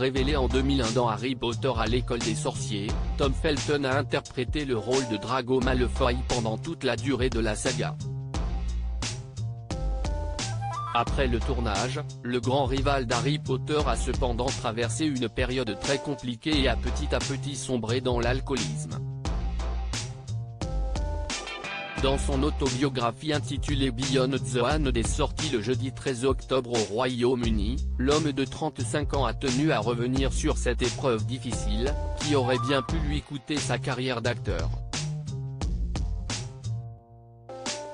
Révélé en 2001 dans Harry Potter à l'école des sorciers, Tom Felton a interprété le rôle de Draco Malfoy pendant toute la durée de la saga. Après le tournage, le grand rival d'Harry Potter a cependant traversé une période très compliquée et a petit à petit sombré dans l'alcoolisme. Dans son autobiographie intitulée Beyond the Hand et sortie le jeudi 13 octobre au Royaume-Uni, l'homme de 35 ans a tenu à revenir sur cette épreuve difficile, qui aurait bien pu lui coûter sa carrière d'acteur.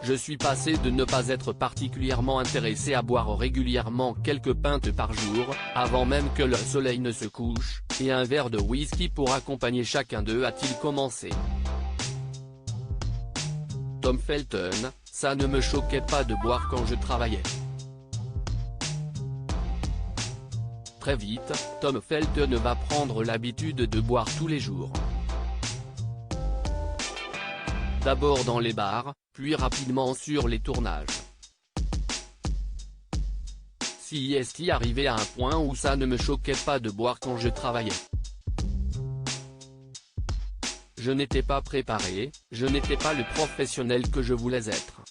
Je suis passé de ne pas être particulièrement intéressé à boire régulièrement quelques pintes par jour, avant même que le soleil ne se couche, et un verre de whisky pour accompagner chacun d'eux a-t-il commencé. Tom Felton, ça ne me choquait pas de boire quand je travaillais. Très vite, Tom Felton va prendre l'habitude de boire tous les jours. D'abord dans les bars, puis rapidement sur les tournages. Si est arrivé à un point où ça ne me choquait pas de boire quand je travaillais. Je n'étais pas préparé, je n'étais pas le professionnel que je voulais être.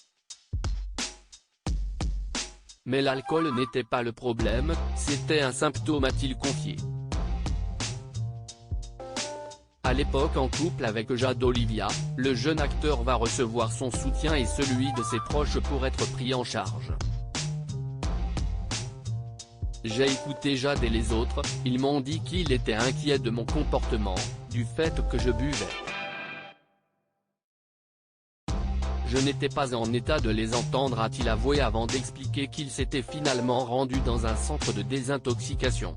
Mais l'alcool n'était pas le problème, c'était un symptôme a-t-il confié. À l'époque en couple avec Jade Olivia, le jeune acteur va recevoir son soutien et celui de ses proches pour être pris en charge. J'ai écouté Jade et les autres, ils m'ont dit qu'il était inquiet de mon comportement, du fait que je buvais. Je n'étais pas en état de les entendre a-t-il avoué avant d'expliquer qu'il s'était finalement rendu dans un centre de désintoxication.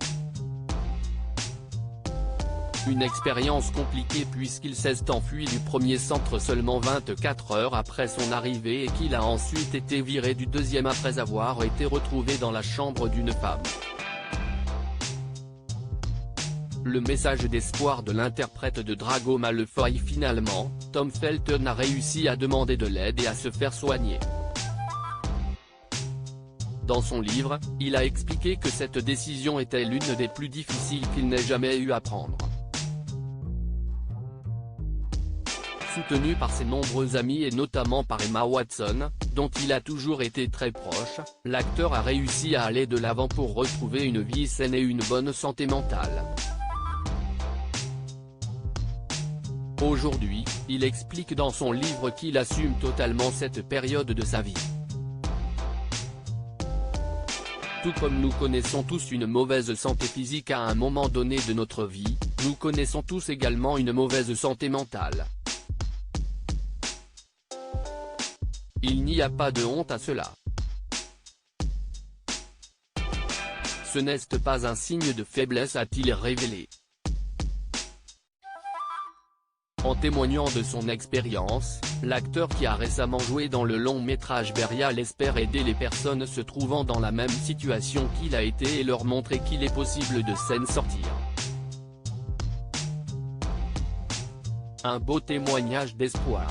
Une expérience compliquée puisqu'il s'est enfui du premier centre seulement 24 heures après son arrivée et qu'il a ensuite été viré du deuxième après avoir été retrouvé dans la chambre d'une femme. Le message d'espoir de l'interprète de Draco Malfoy finalement, Tom Felton a réussi à demander de l'aide et à se faire soigner. Dans son livre, il a expliqué que cette décision était l'une des plus difficiles qu'il n'ait jamais eu à prendre. Soutenu par ses nombreux amis et notamment par Emma Watson, dont il a toujours été très proche, l'acteur a réussi à aller de l'avant pour retrouver une vie saine et une bonne santé mentale. Aujourd'hui, il explique dans son livre qu'il assume totalement cette période de sa vie. Tout comme nous connaissons tous une mauvaise santé physique à un moment donné de notre vie, nous connaissons tous également une mauvaise santé mentale. Il n'y a pas de honte à cela. Ce n'est pas un signe de faiblesse a-t-il révélé. En témoignant de son expérience, l'acteur qui a récemment joué dans le long-métrage Burial espère aider les personnes se trouvant dans la même situation qu'il a été et leur montrer qu'il est possible de s'en sortir. Un beau témoignage d'espoir.